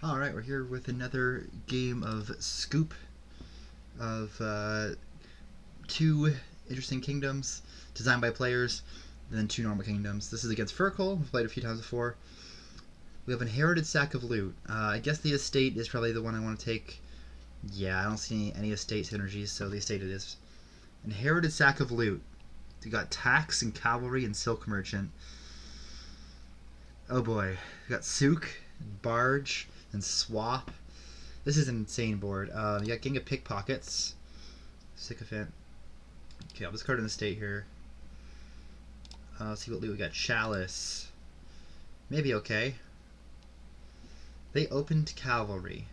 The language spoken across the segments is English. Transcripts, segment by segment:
Alright, we're here with another game of Scukp of two interesting kingdoms designed by players, and then two normal kingdoms. This is against Fircoal, we've played a few times before. We have Inherited Sack of Loot. I guess the estate is probably the one I want to take. Yeah, I don't see any estate synergies, so the estate it is. Inherited Sack of Loot. We got Tax and Cavalry and Silk Merchant. Oh boy. We got Scukp, Barge, and Swap. This is an insane board. You got King of Pickpockets. Sycophant. Okay, I'll discard an estate here. Let's see what loot we got. Chalice. Maybe okay. They opened Cavalry.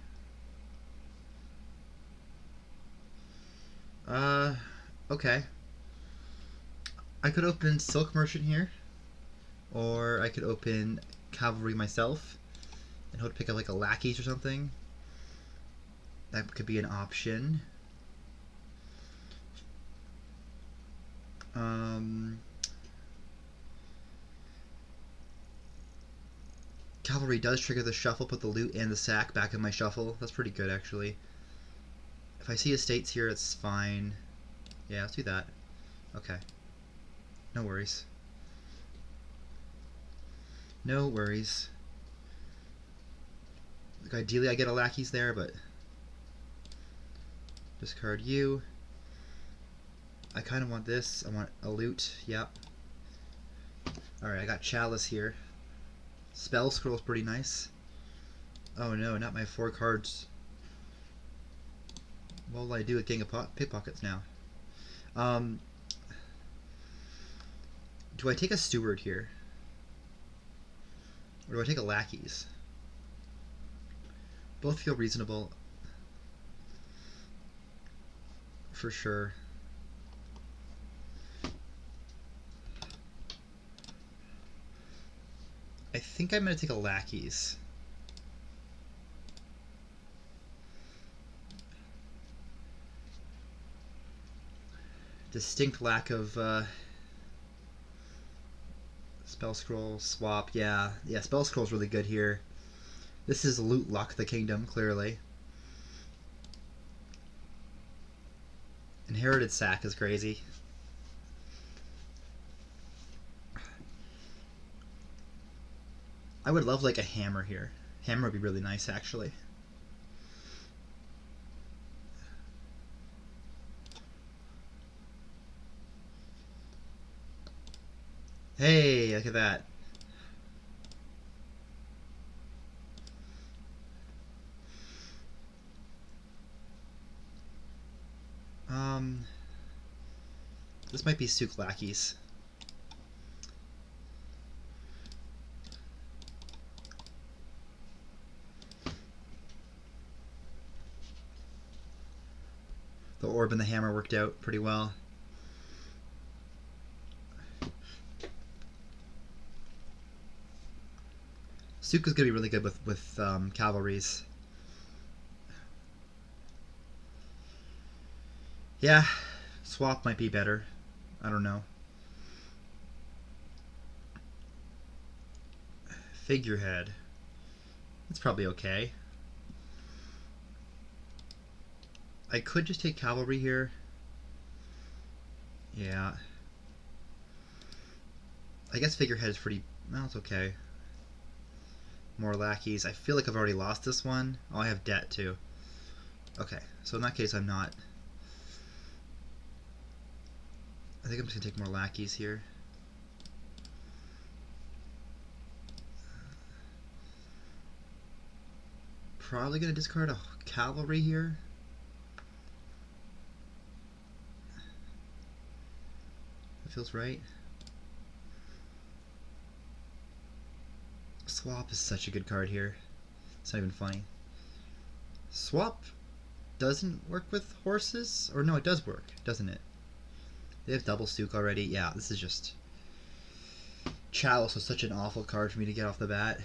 Okay. I could open Silk Merchant here. Or I could open Cavalry myself and hope to pick up like a lackeys or something. That could be an option. Cavalry does trigger the shuffle, put the loot and the sack back in my shuffle. That's pretty good, actually. If I see estates here, it's fine. Yeah, let's do that. Okay. No worries. No worries. Like, ideally, I get a lackeys there, but discard you. I kind of want this. I want a loot. Yep. Alright, I got Chalice here. Spell Scroll's pretty nice. Oh no, not my 4 cards. What will I do with King of Pickpockets now? Do I take a Steward here? Or do I take a Lackeys? Both feel reasonable. For sure. I think I'm going to take a Lackeys. Distinct lack of Spell Scroll, Swap. Yeah, Spell Scroll's really good here. This is Loot Luck, the kingdom, clearly. Inherited Sack is crazy. I would love like a hammer here. Hammer would be really nice, actually. Hey, look at that. This might be Scukp lackeys. The orb and the hammer worked out pretty well. Scukp is going to be really good with cavalries. Yeah, Swap might be better. I don't know. Figurehead. It's probably okay. I could just take Cavalry here. Yeah. I guess Figurehead is pretty... well, it's okay. More lackeys. I feel like I've already lost this one. Oh, I have debt too. Okay, so in that case I'm not... I think I'm just going to take more lackeys here. Probably going to discard a Cavalry here. That feels right. Swap is such a good card here. It's not even funny. Swap doesn't work with horses? Or no, it does work, doesn't it? They have double Scukp already. Yeah, this is just... Chalice was such an awful card for me to get off the bat.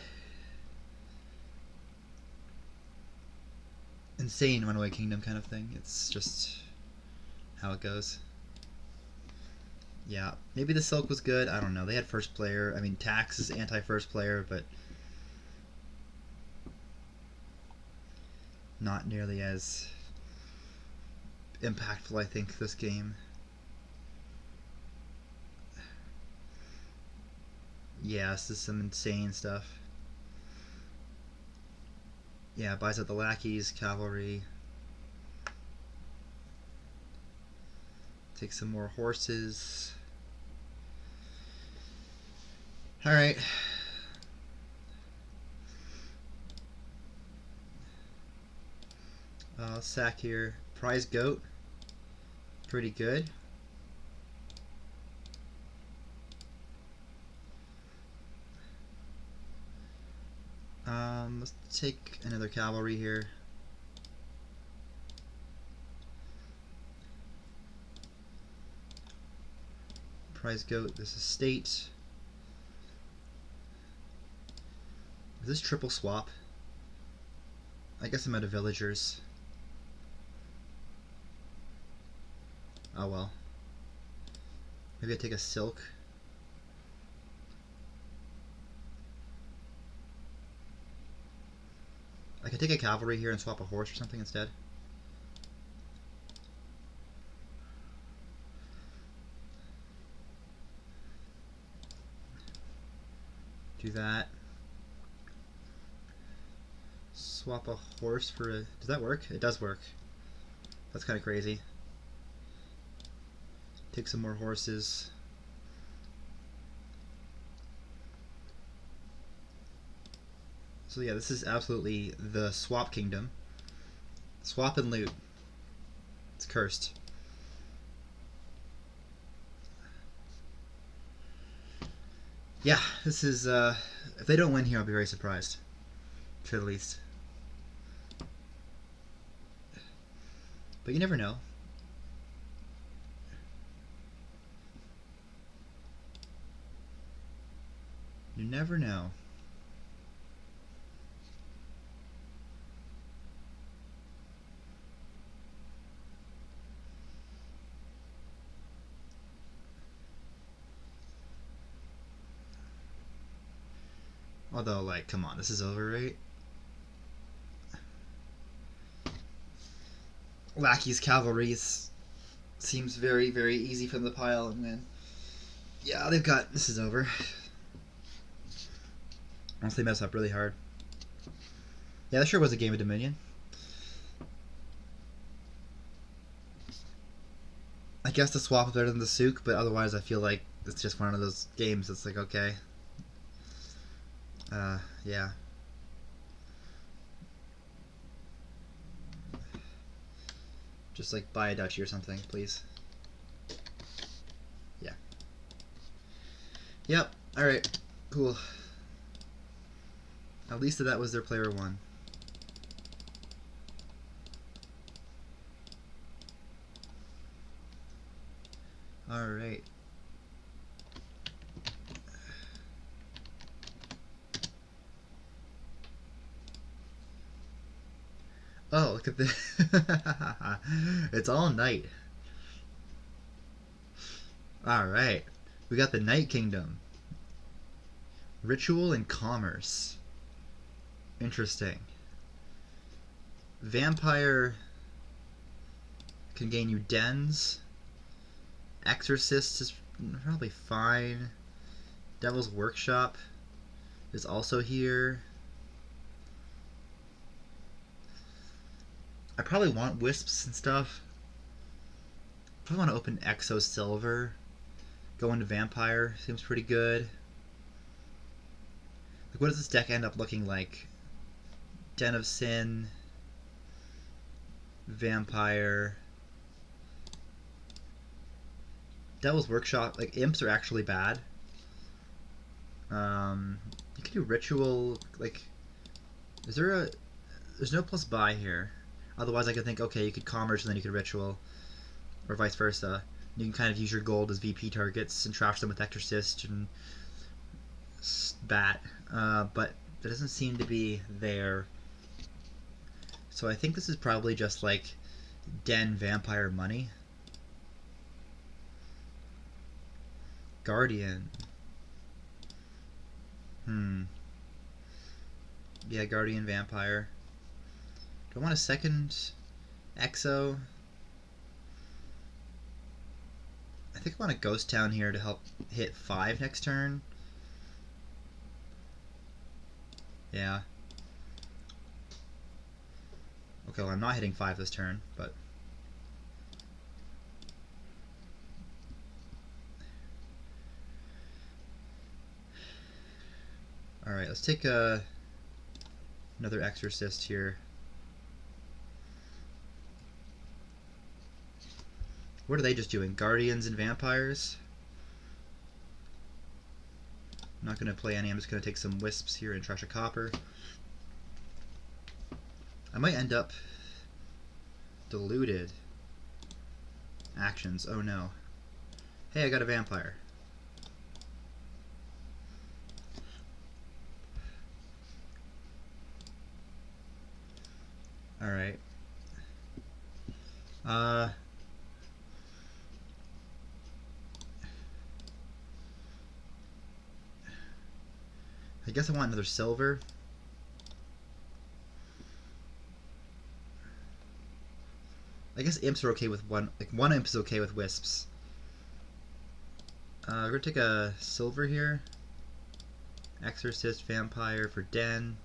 Insane Runaway Kingdom kind of thing. It's just how it goes. Yeah, maybe the Silk was good. I don't know. They had first player. I mean, Tax is anti-first player, but not nearly as impactful, I think, this game. Yeah, this is some insane stuff. Yeah, buys out the lackeys, cavalry. Take some more horses. Alright. Sack here. Prize goat. Pretty good. Let's take another cavalry here. Prize goat. This is state. Is this triple swap? I guess I'm out of villagers. Oh well. Maybe I take a silk. I could take a cavalry here and swap a horse or something instead. Do that. Swap a horse for a... Does that work? It does work. That's kind of crazy. Take some more horses. So yeah, this is absolutely the swap kingdom. Swap and loot. It's cursed. Yeah, this is, if they don't win here, I'll be very surprised. To say the least. But you never know. You never know. Although, like, come on, this is over, right? Lackey's cavalries seems very, very easy from the pile, and then yeah, they've got this is over. Unless they mess up really hard. Yeah, that sure was a game of Dominion. I guess the swap is better than the Scukp, but otherwise I feel like it's just one of those games that's like, okay. Yeah. Just like buy a duchy or something, please. Yeah. Yep. Alright. Cool. At least that was their player one. Alright. Oh, look at this. It's all night. Alright. We got the Night Kingdom. Ritual and commerce. Interesting. Vampire can gain you dens. Exorcist is probably fine. Devil's Workshop is also here. I probably want wisps and stuff. I probably want to open Exo Silver. Go into Vampire. Seems pretty good. Like, what does this deck end up looking like? Den of Sin. Vampire. Devil's Workshop. Like, imps are actually bad. You could do Ritual. Like, is there a... There's no plus buy here. Otherwise, I could think, okay, you could commerce and then you could ritual, or vice versa. You can kind of use your gold as VP targets and trash them with Exorcist and Bat, but that doesn't seem to be there. So I think this is probably just like Den Vampire money. Guardian. Yeah, Guardian Vampire. Do I want a second Exo? I think I want a Ghost Town here to help hit 5 next turn. Yeah. Okay, well I'm not hitting 5 this turn, but... Alright, let's take another Exorcist here. What are they just doing? Guardians and Vampires? I'm not going to play any. I'm just going to take some Wisps here and trash a Copper. I might end up diluted. Actions. Oh no. Hey, I got a Vampire. Alright. I guess I want another silver. I guess imps are okay with one. Like one imp is okay with wisps. We're gonna take a silver here. Exorcist, Vampire for Den.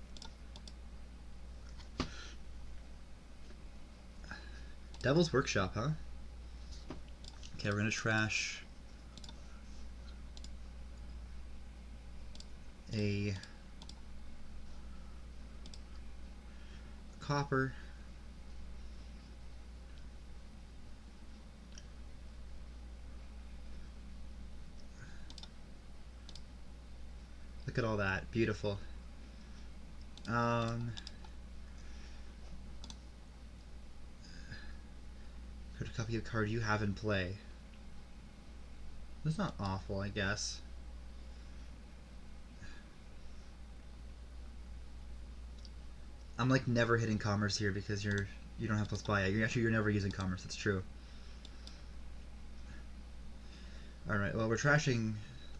Devil's Workshop, huh? Okay, we're gonna trash a Copper. Look at all that. Beautiful. Put a copy of the card you have in play. That's not awful, I guess. I'm like never hitting commerce here because you don't have plus buy. You're never using commerce. That's true. All right. Well, we're trashing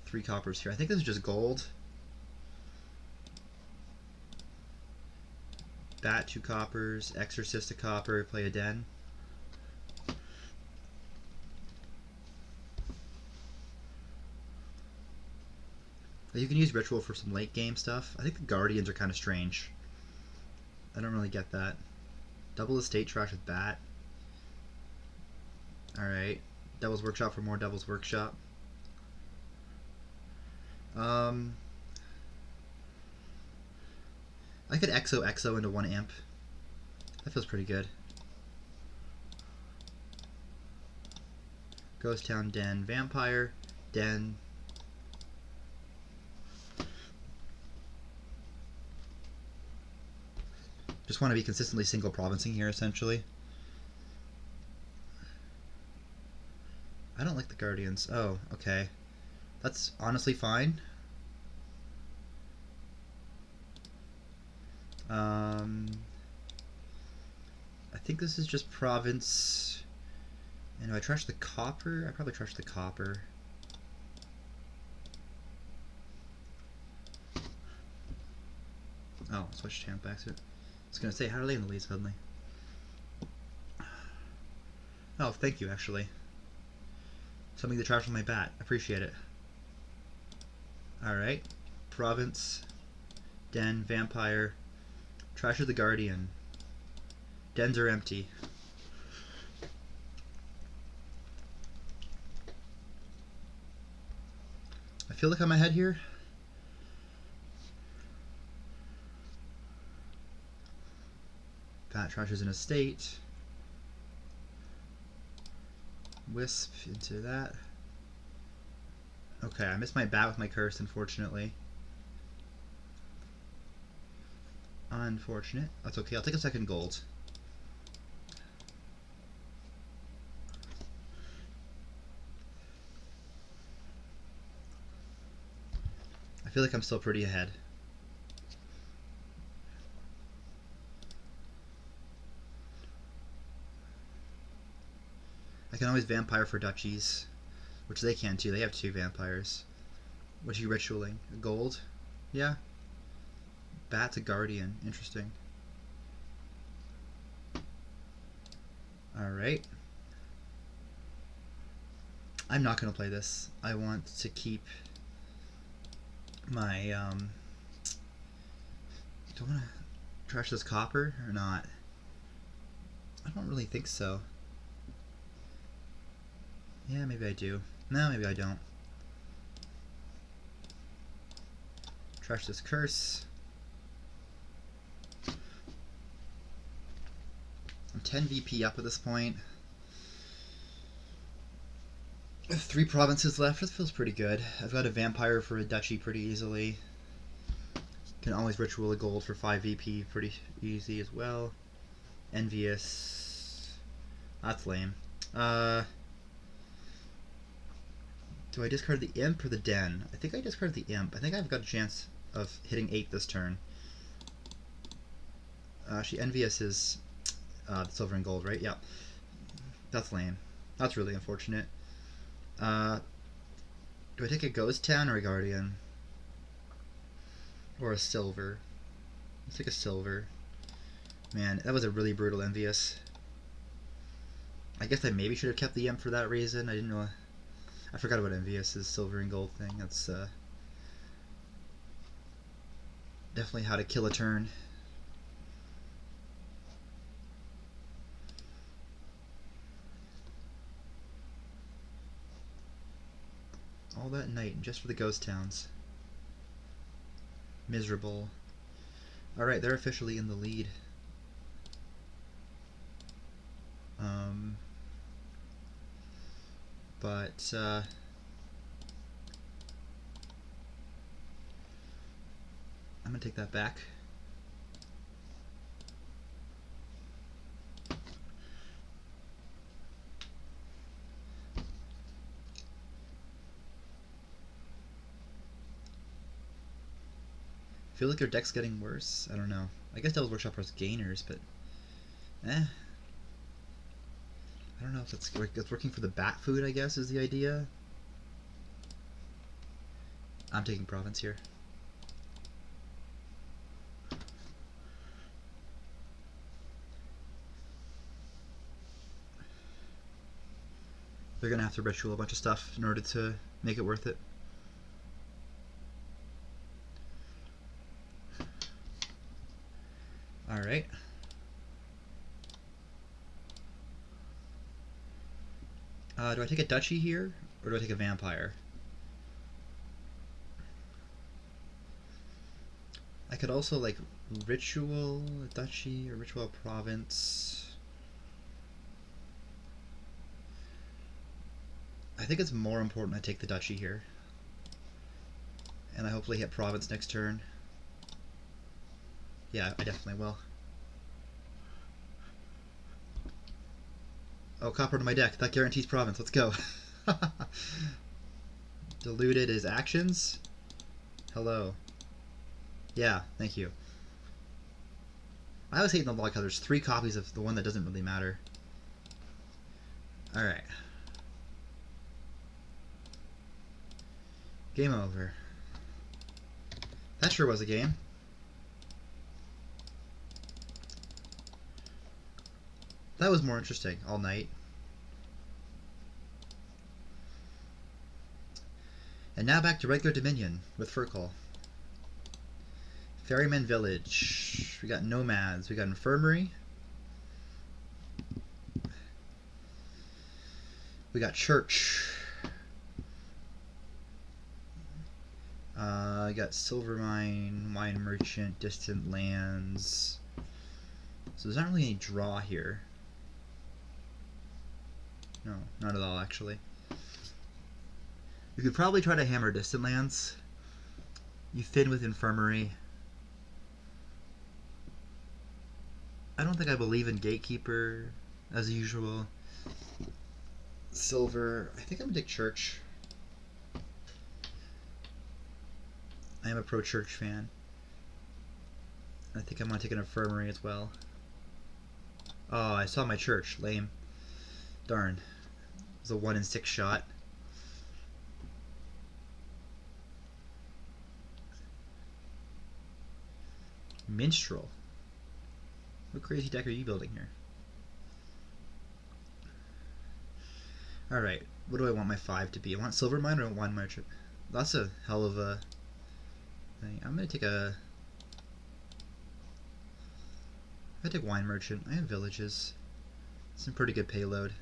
3 coppers here. I think this is just gold. Bat 2 coppers. Exorcist a copper. Play a Den. You can use Ritual for some late game stuff. I think the Guardians are kind of strange. I don't really get that. Double Estate trash with Bat. Alright. Devil's Workshop for more Devil's Workshop. I could Exo into 1 imp. That feels pretty good. Ghost Town, Den, Vampire, Den. Just want to be consistently single provincing here, essentially. I don't like the Guardians. Oh, okay. That's honestly fine. I think this is just province. And do I trash the Copper? I probably trash the Copper. Oh, switch champ exit. I was gonna say, how are they in the lead suddenly? Oh, thank you, actually. Something to trash from my bat. Appreciate it. Alright. Province. Den. Vampire. Trash of the Guardian. Dens are empty. I feel like I'm ahead here. Bat trashes an estate. Wisp into that. Okay, I missed my bat with my curse, unfortunately. Unfortunate. That's okay, I'll take a second gold. I feel like I'm still pretty ahead. I can always Vampire for duchies, which they can too. They have 2 vampires. What are you ritualing? Gold? Yeah. Bat's a Guardian. Interesting. Alright. I'm not going to play this. I want to keep my... do I want to trash this copper or not? I don't really think so. Yeah, maybe I do. No, maybe I don't. Trash this curse. I'm 10 VP up at this point. With 3 provinces left, this feels pretty good. I've got a vampire for a duchy pretty easily. Can always ritual a gold for 5 VP pretty easy as well. Envious. That's lame. Do I discard the imp or the den? I think I discard the imp. I think I've got a chance of hitting 8 this turn. She envious is the silver and gold, right? Yeah. That's lame. That's really unfortunate. Do I take a ghost town or a guardian? Or a silver? Let's take a silver. Man, that was a really brutal envious. I guess I maybe should have kept the imp for that reason. I didn't know. I forgot about envious's silver and gold thing. That's definitely how to kill a turn. All that night just for the ghost towns. Miserable. Alright, they're officially in the lead. But I'm gonna take that back. I feel like your deck's getting worse. I don't know. I guess Devil's Workshop has gainers, but I don't know if it's working for the bat food, I guess, is the idea. I'm taking province here. They're gonna have to ritual a bunch of stuff in order to make it worth it. Alright. Do I take a duchy here, or do I take a vampire? I could also, like, ritual a duchy or ritual a province. I think it's more important I take the duchy here. And I hopefully hit province next turn. Yeah, I definitely will. Oh, copper to my deck. That guarantees province. Let's go. Diluted is actions. Hello. Yeah, thank you. I always hate the block how there's 3 copies of the one that doesn't really matter. Alright. Game over. That sure was a game. That was more interesting all night. And now back to regular Dominion with Fircoal. Ferryman Village. We got nomads. We got infirmary. We got church. I got silver mine, wine merchant, distant lands. So there's not really any draw here. No, not at all actually. You could probably try to hammer distant lands. You thin with infirmary. I don't think I believe in gatekeeper as usual. Silver. I think I'm gonna take church. I am a pro-church fan. I think I'm gonna take an infirmary as well. Oh, I saw my church. Lame. Darn. It was a 1 in 6 shot. Minstrel. What crazy deck are you building here? Alright, what do I want my 5 to be? I want silver mine or wine merchant? That's a hell of a thing. I'm gonna take a... I take wine merchant. I have villages. Some pretty good payload.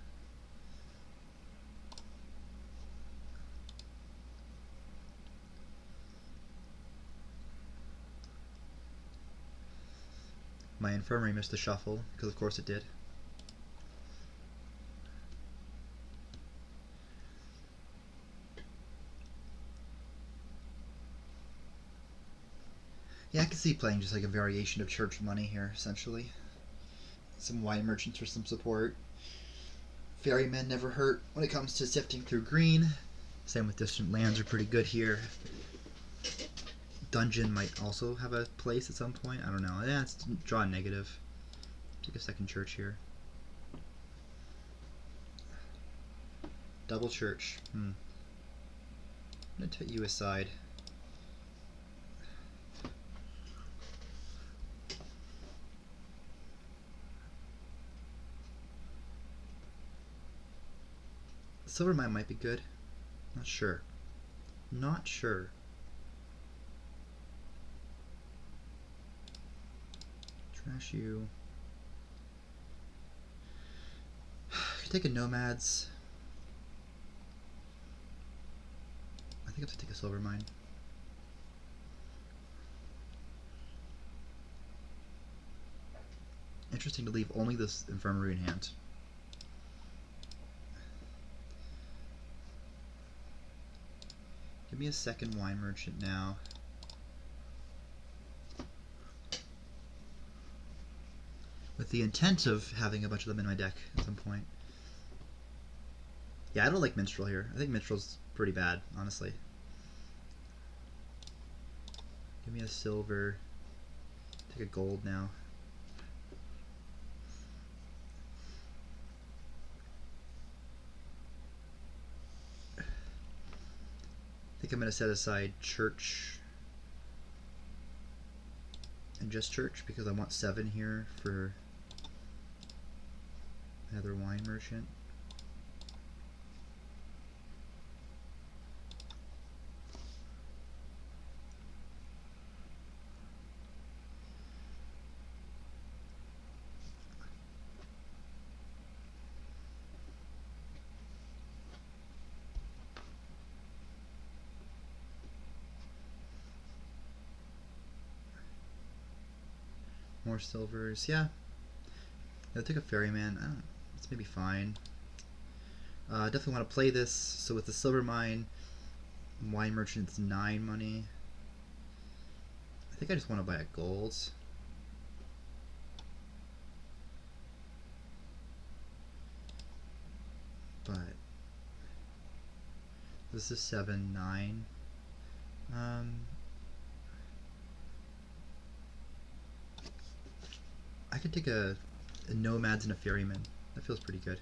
My infirmary missed the shuffle, because of course it did. Yeah, I can see playing just like a variation of church money here, essentially. Some wine merchants for some support. Ferrymen never hurt when it comes to sifting through green. Same with distant lands are pretty good here. Dungeon might also have a place at some point. I don't know. Yeah, let's draw a negative. Take a second church here. Double church. I'm going to put you aside. Silver mine might be good. Not sure. Not sure. Trash you. Could take a nomads. I think I have to take a silver mine. Interesting to leave only this infirmary in hand. Give me a second wine merchant now. With the intent of having a bunch of them in my deck at some point. Yeah, I don't like Minstrel here. I think Minstrel's pretty bad, honestly. Give me a silver. Take a gold now. I think I'm going to set aside church and just church because I want 7 here for another wine merchant. More silvers, yeah. I'll take a ferryman. I don't know. It's maybe fine. Definitely want to play this. So with the silver mine, wine merchant's 9 money. I think I just want to buy a gold. But this is 7, 9. I could take a nomads and a ferryman. That feels pretty good.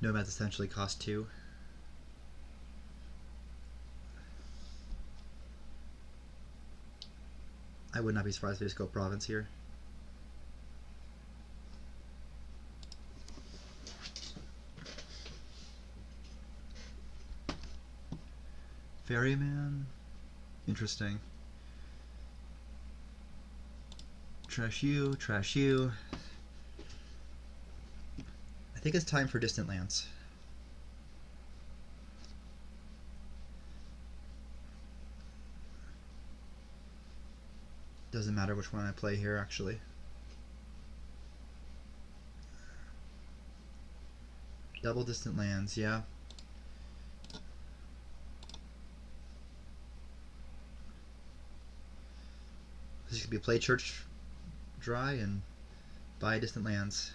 Nomads essentially cost 2. I would not be surprised if they just go province here. Ferryman? Interesting. Trash you, trash you. I think it's time for distant lands. Doesn't matter which one I play here, actually. Double distant lands, yeah. This could be play church dry and buy distant lands.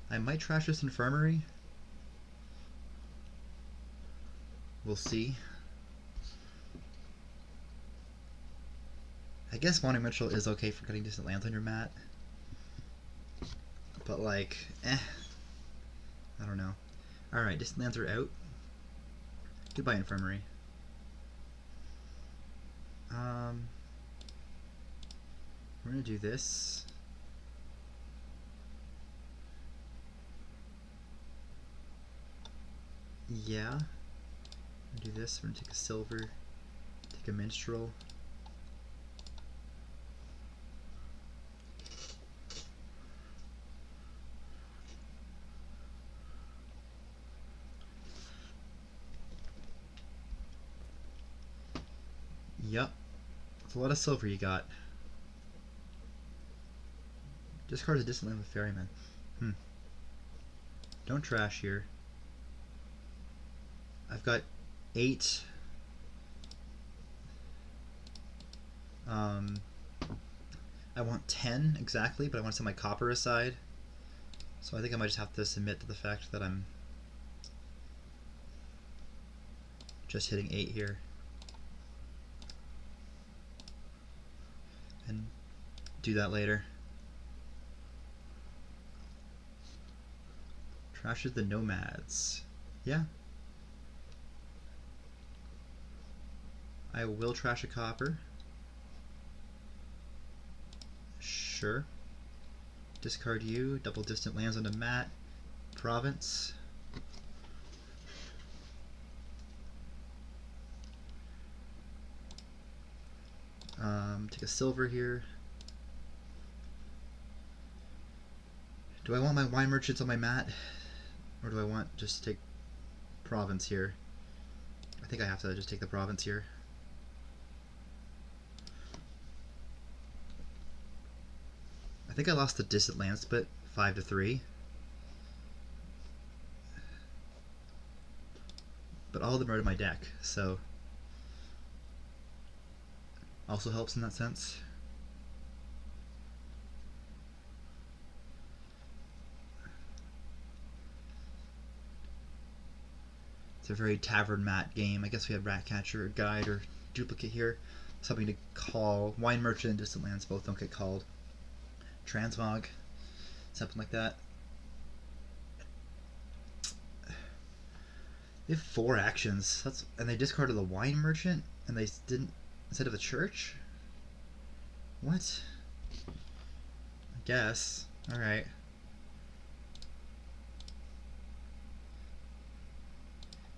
I might trash this infirmary. We'll see. I guess Wanting Mitchell is okay for cutting distant lands on your mat. But like, I don't know. Alright, distant lands are out. Goodbye, Infirmary. We're gonna do this. Yeah. Do this. We're gonna take a silver, take a minstrel. Yep. That's a lot of silver you got. Discard a distant land with Ferryman. Don't trash here. I've got 8. I want 10 exactly, but I want to set my copper aside. So I think I might just have to submit to the fact that I'm just hitting 8 here. And do that later. Trashes the nomads. Yeah. I will trash a copper. Sure. Discard you. Double distant lands on the mat. Province. Take a silver here. Do I want my wine merchants on my mat? Or do I want just take province here? I think I have to just take the province here. I think I lost the distant land split 5-3. But all of them are in my deck, so also helps in that sense. It's a very tavern mat game. I guess we have Ratcatcher, Guide, or Duplicate here. Something to call. Wine Merchant and Distant Lands both don't get called. Transmog, something like that. They have 4 actions. And they discarded the Wine Merchant, and they didn't instead of the Church. What? I guess. All right.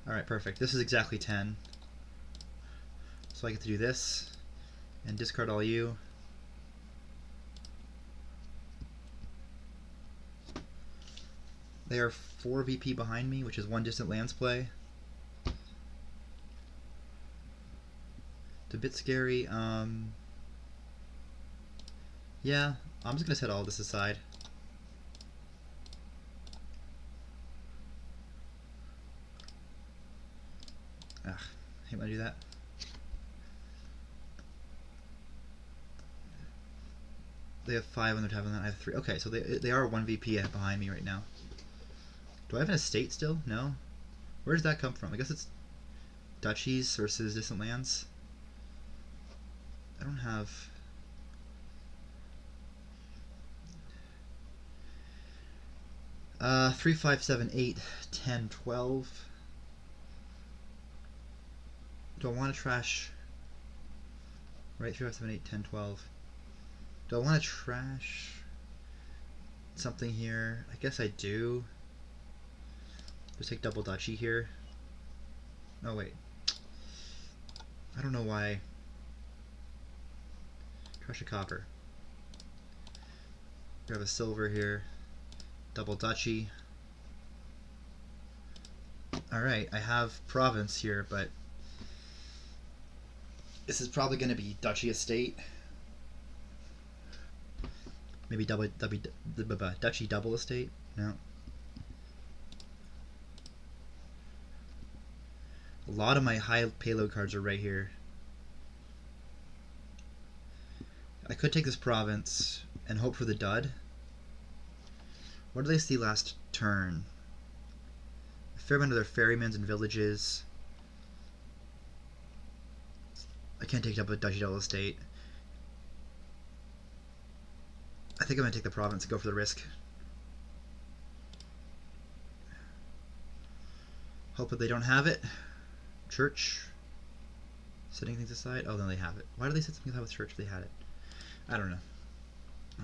All right, perfect. This is exactly 10. So I get to do this and discard all you. They are 4 VP behind me, which is 1 distant lands play. It's a bit scary. Yeah, I'm just gonna set all this aside. Ugh, I hate when I do that. They have 5 on their tab, and then I have 3. Okay, so they are 1 VP behind me right now. Do I have an estate still? No. Where does that come from? I guess it's duchies versus distant lands. I don't have. 3, 5, 7, 8, 10, 12. Do I want to trash? Right, 3, 5, 7, 8, 10, 12. Do I want to trash something here? I guess I do. Just take double duchy here. Oh wait. I don't know why. Trash a copper. Grab a silver here. Double duchy. Alright, I have province here, but this is probably going to be duchy estate. Maybe duchy double estate? No. A lot of my high payload cards are right here. I could take this province and hope for the dud. What did they see last turn? A fair amount of their ferrymans and villages. I can't take up a duchy double estate. I think I'm going to take the province and go for the risk. Hope that they don't have it. Church. Setting things aside. Oh, then they have it. Why do they set something aside with church if they had it? I don't know.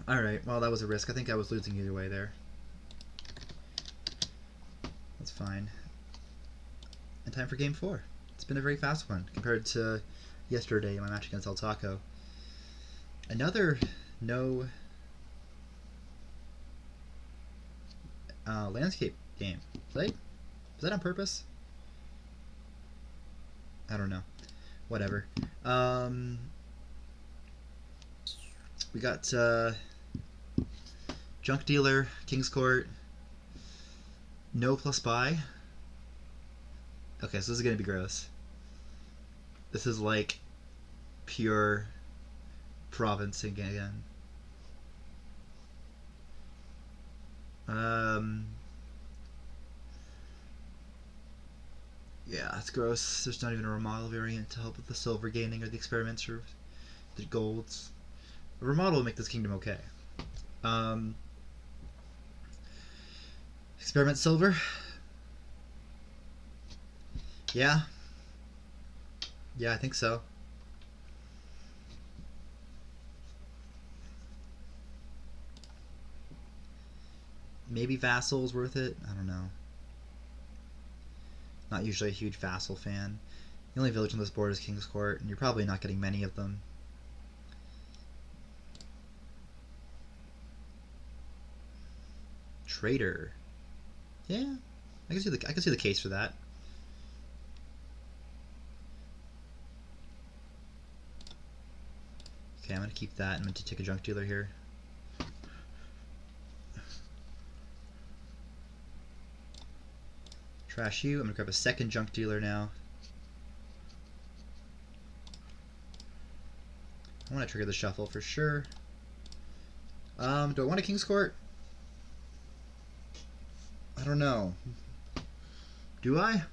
Alright, well, that was a risk. I think I was losing either way there. That's fine. And time for game 4. It's been a very fast one compared to yesterday in my match against El Taco. Another no landscape game. Was that on purpose? I don't know. Whatever. We got Junk Dealer, King's Court, no plus buy. Okay, so this is going to be gross. This is like pure provincing again. Yeah, it's gross. There's not even a remodel variant to help with the silver gaining or the experiments or the golds. A remodel will make this kingdom okay. Experiment silver. Yeah. Yeah, I think so. Maybe Vassal's worth it? I don't know. Not usually a huge Vassal fan. The only village on this board is King's Court, and you're probably not getting many of them. Trader. Yeah, I can see the case for that. Okay, I'm gonna keep that. I'm gonna take a junk dealer here. Trash you. I'm gonna grab a second junk dealer now. I want to trigger the shuffle for sure. Do I want a King's Court? I don't know. Do I?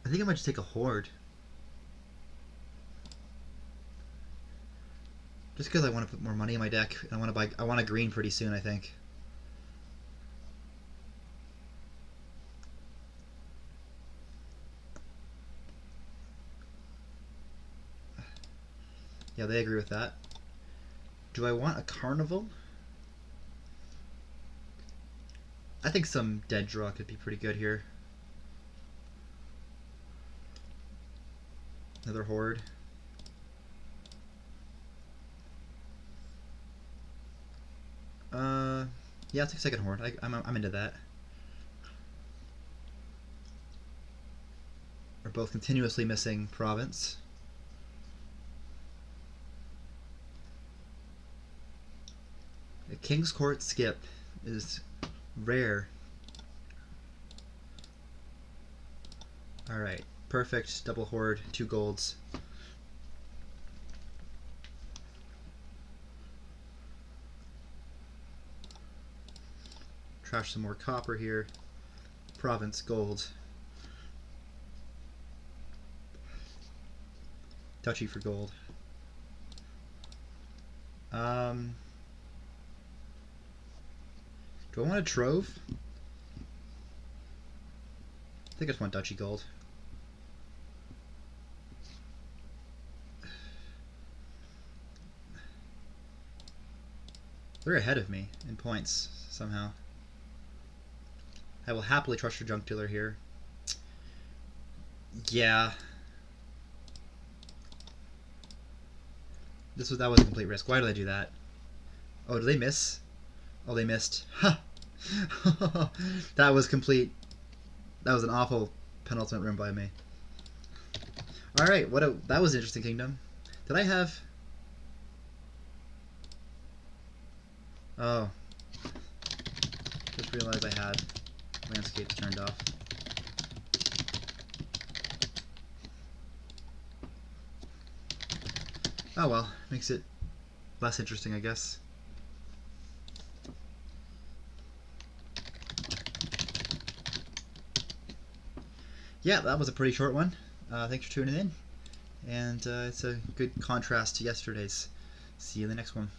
I think I might just take a hoard. Just because I want to put more money in my deck. I want a green pretty soon, I think. Yeah, they agree with that. Do I want a carnival? I think some dead draw could be pretty good here. Another hoard. Yeah, I'll take a second hoard. I'm into that. We're both continuously missing province. A King's Court skip is rare. Alright, perfect. Double hoard, 2 golds. Trash some more copper here. Province, gold. Duchy for gold. Do I want a trove? I think I just want duchy gold. They're ahead of me in points somehow. I will happily trust your junk dealer here. Yeah. That was a complete risk. Why did I do that? Oh, did they miss? Oh, they missed. Ha! That was complete. That was an awful penultimate room by me. Alright, that was an interesting kingdom. Did I have... Oh. Just realized I had landscapes turned off. Oh well, makes it less interesting, I guess. Yeah, that was a pretty short one. Thanks for tuning in. And it's a good contrast to yesterday's. See you in the next one.